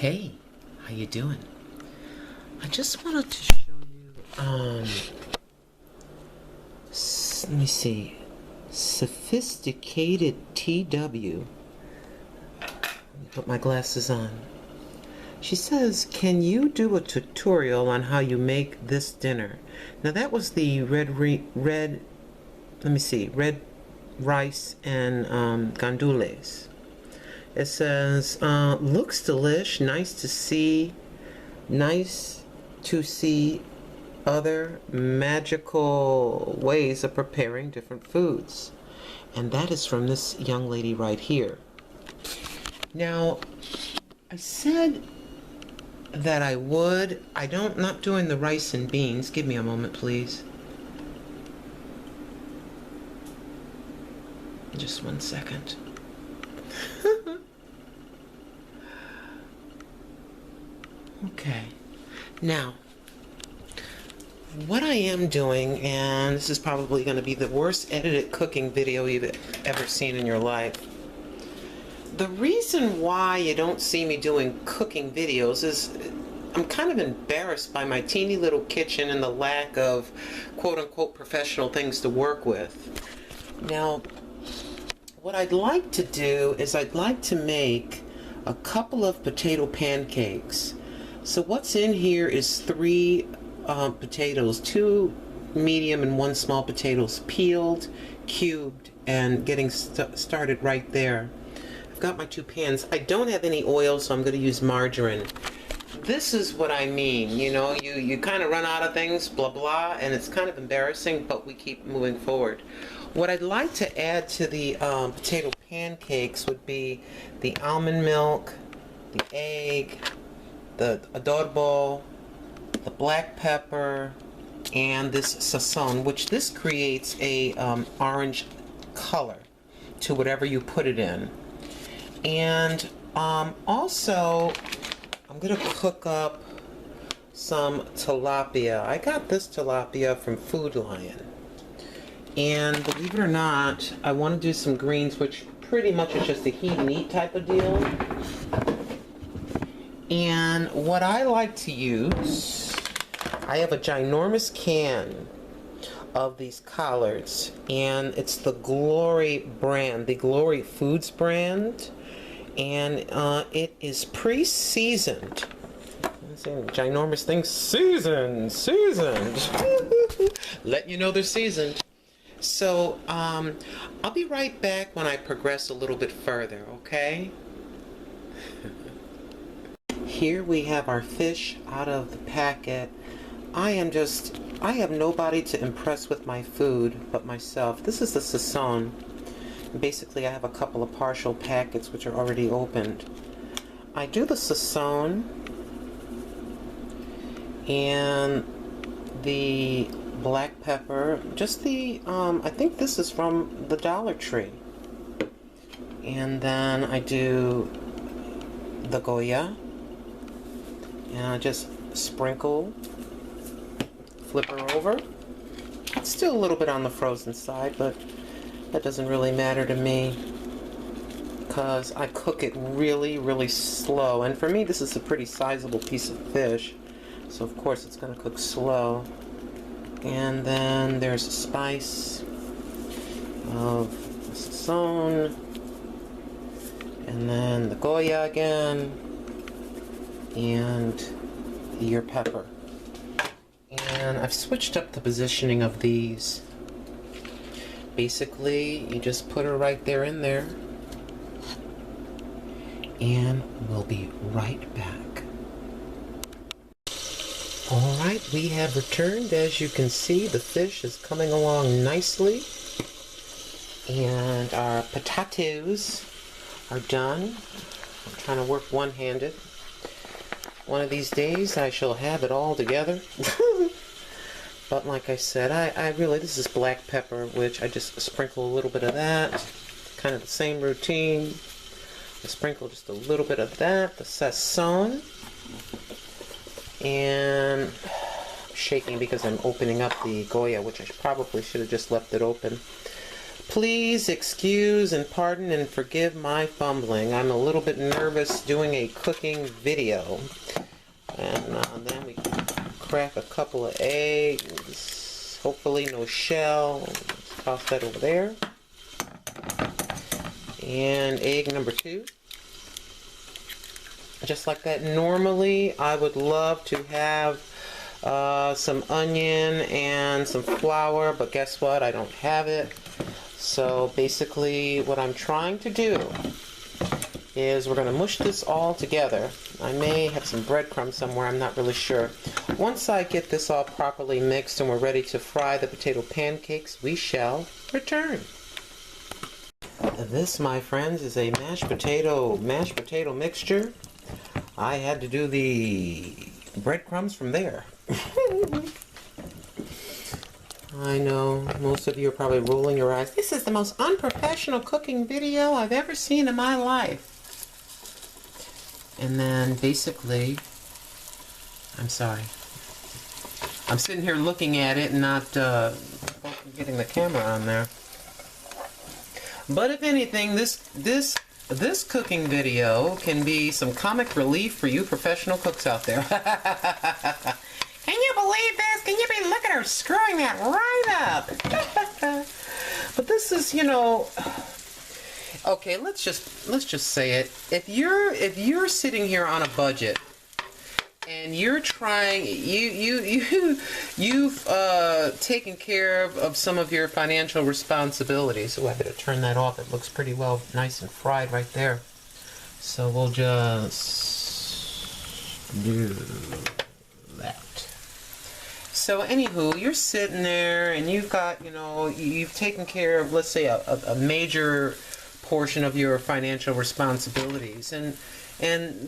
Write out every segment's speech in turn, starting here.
Hey, how you doing? I just wanted to show you, let me see, Sophisticated TW. Let me put my glasses on. She says, can you do a tutorial on how you make this dinner? Now that was the red rice and gandules. It says, looks delish, nice to see other magical ways of preparing different foods. And that is from this young lady right here. Now, I said that I would. Not doing the rice and beans. Give me a moment, please. Just 1 second. Okay. Now, what I am doing, and this is probably going to be the worst edited cooking video you've ever seen in your life. The reason why you don't see me doing cooking videos is I'm kind of embarrassed by my teeny little kitchen and the lack of quote-unquote professional things to work with. Now, what I'd like to do is I'd like to make a couple of potato pancakes. So what's in here is 3 potatoes, 2 medium and 1 small potatoes, peeled, cubed, and getting started right there. I've got my 2 pans. I don't have any oil, so I'm going to use margarine. This is what I mean, you know, you kind of run out of things, blah blah, and it's kind of embarrassing, but we keep moving forward. What I'd like to add to the potato pancakes would be the almond milk, the egg, the adobo, the black pepper, and this sazon, which this creates a orange color to whatever you put it in. And also, I'm going to cook up some tilapia. I got this tilapia from Food Lion. And believe it or not, I want to do some greens, which pretty much is just a heat and eat type of deal. And what I like to use, I have a ginormous can of these Collards, and it's the Glory brand, the Glory Foods brand, and it is pre-seasoned. I'm saying ginormous things, seasoned. Letting you know they're seasoned. So I'll be right back when I progress a little bit further, okay? Here we have our fish out of the packet. I have nobody to impress with my food but myself. This is the sazon. Basically, I have a couple of partial packets which are already opened. I do the sazon and the black pepper, just the, I think this is from the Dollar Tree. And then I do the Goya. And I just sprinkle, flip her over. It's still a little bit on the frozen side, but that doesn't really matter to me because I cook it really, really slow. And for me, this is a pretty sizable piece of fish, so of course it's going to cook slow. And then there's a spice of the sazon, and then the Goya again, and your pepper. And I've switched up the positioning of these. Basically, you just put her right there in there, and we'll be right back. Alright, we have returned. As you can see, the fish is coming along nicely, and our potatoes are done. I'm trying to work one-handed. One of these days I shall have it all together. But like I said, I really, this is black pepper, which I just sprinkle a little bit of that. Kind of the same routine. I sprinkle just a little bit of that, the sazon. And I'm shaking because I'm opening up the Goya, which I probably should have just left it open. Please excuse and pardon and forgive my fumbling. I'm a little bit nervous doing a cooking video. And then we crack a couple of eggs. Hopefully no shell. Let's toss that over there. And egg number 2. Just like that. Normally I would love to have some onion and some flour, but guess what? I don't have it. So basically what I'm trying to do is we're going to mush this all together. I may have some breadcrumbs somewhere, I'm not really sure. Once I get this all properly mixed and we're ready to fry the potato pancakes, we shall return. This, my friends, is a mashed potato mixture. I had to do the breadcrumbs from there. I know most of you are probably rolling your eyes. This is the most unprofessional cooking video I've ever seen in my life. And then basically, I'm sorry. I'm sitting here looking at it and not getting the camera on there. But if anything, this cooking video can be some comic relief for you professional cooks out there. Can you believe this? Can you be, look at her screwing that right up. But this is, you know, okay, let's just say it. If you're sitting here on a budget and you're trying, you've taken care of some of your financial responsibilities. So I better turn that off. It looks pretty well nice and fried right there. So we'll just do that. So anywho, you're sitting there and you've got, you know, you've taken care of, let's say, a major portion of your financial responsibilities, and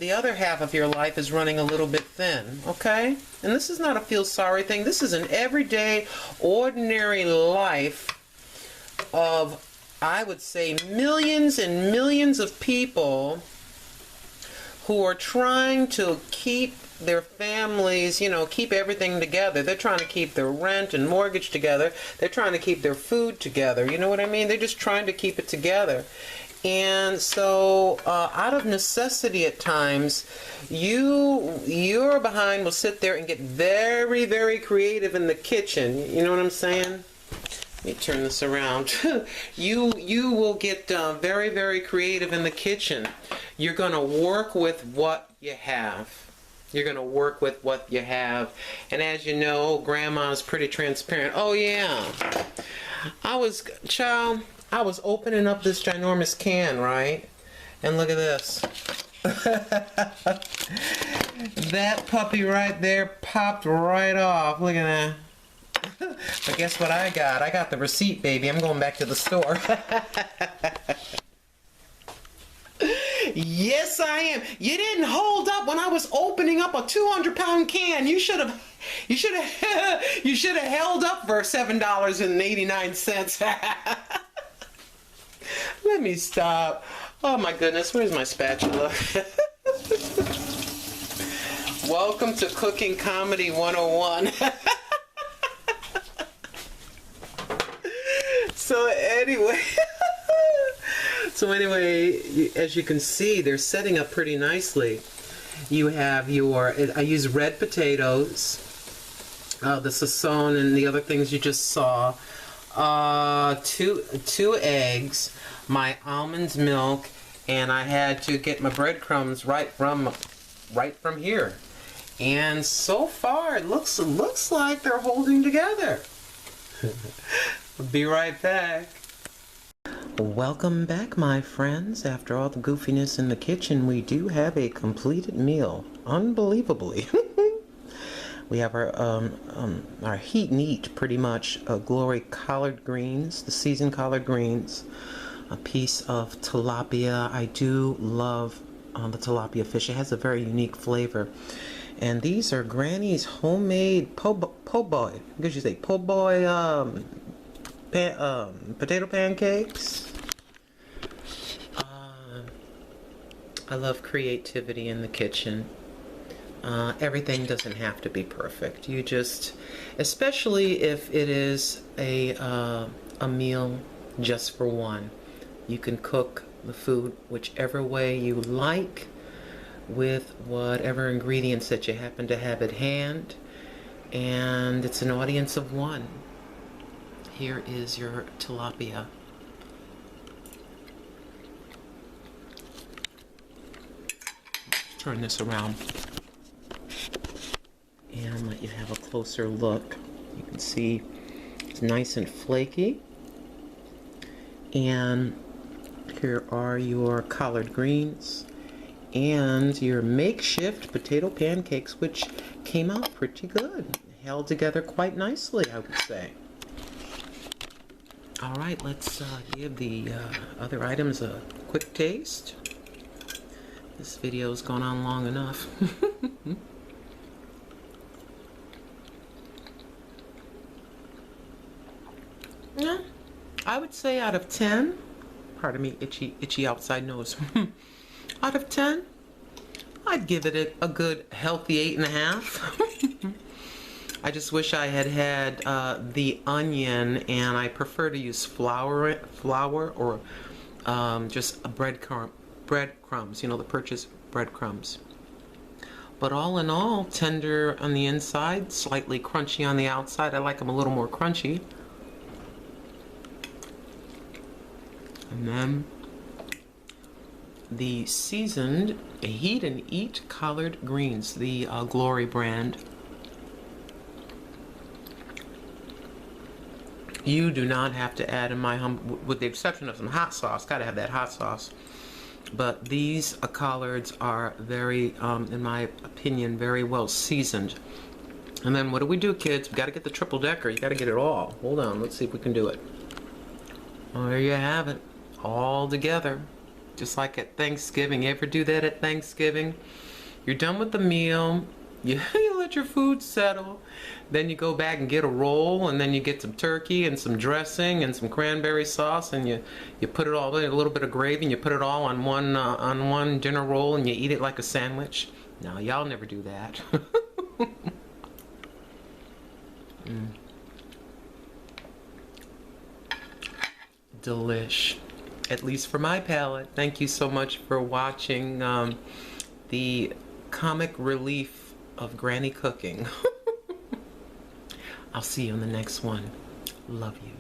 the other half of your life is running a little bit thin, okay? And this is not a feel sorry thing. This is an everyday, ordinary life of, I would say, millions and millions of people who are trying to keep their families, you know, keep everything together. They're trying to keep their rent and mortgage together. They're trying to keep their food together. You know what I mean? They're just trying to keep it together. And so, out of necessity at times, your behind will sit there and get very, very creative in the kitchen. You know what I'm saying? Let me turn this around. You will get very, very creative in the kitchen. You're going to work with what you have. You're going to work with what you have. And as you know, Grandma's pretty transparent. Oh, yeah. I was opening up this ginormous can, right? And look at this. That puppy right there popped right off. Look at that. But guess what I got? I got the receipt, baby. I'm going back to the store. Yes, I am. You didn't hold up when I was opening up a 200-pound can. You should have held up for $7.89. Let me stop. Oh my goodness, where's my spatula? Welcome to Cooking Comedy 101. So anyway, as you can see, they're setting up pretty nicely. You have I use red potatoes, the sazon and the other things you just saw, two eggs, my almond milk, and I had to get my breadcrumbs right from here. And so far, it looks like they're holding together. I'll be right back. Welcome back, my friends. After all the goofiness in the kitchen, we do have a completed meal. Unbelievably. We have our heat and eat, pretty much, Glory collard greens, the seasoned collard greens, a piece of tilapia. I do love the tilapia fish. It has a very unique flavor. And these are Granny's homemade po' boy. I guess you say po' boy potato pancakes. I love creativity in the kitchen. Everything doesn't have to be perfect. You just, especially if it is a meal just for one. You can cook the food whichever way you like with whatever ingredients that you happen to have at hand, and it's an audience of one. Here is your tilapia. Turn this around and let you have a closer look. You can see it's nice and flaky. And here are your collard greens and your makeshift potato pancakes, which came out pretty good. Held together quite nicely, I would say. All right, let's give the other items a quick taste. This video's gone on long enough. Yeah, I would say out of 10, pardon me, itchy outside nose. Out of 10, I'd give it a good healthy 8.5. I just wish I had had the onion, and I prefer to use flour or just a breadcrumbs, you know, the purchased breadcrumbs. But all in all, tender on the inside, slightly crunchy on the outside. I like them a little more crunchy. And then the seasoned Heat and Eat collard greens, the Glory brand. You do not have to add, in my with the exception of some hot sauce, gotta have that hot sauce. But these collards are very, in my opinion, very well seasoned. And then what do we do, kids? We gotta get the triple decker. You gotta get it all. Hold on, let's see if we can do it. Well, there you have it, all together. Just like at Thanksgiving. You ever do that at Thanksgiving? You're done with the meal. You let your food settle. Then you go back and get a roll, and then you get some turkey and some dressing and some cranberry sauce, and you put it all in, a little bit of gravy, and you put it all on one dinner roll, and you eat it like a sandwich. No, y'all never do that. Delish. At least for my palate. Thank you so much for watching the comic relief of granny cooking. I'll see you in the next one. Love you.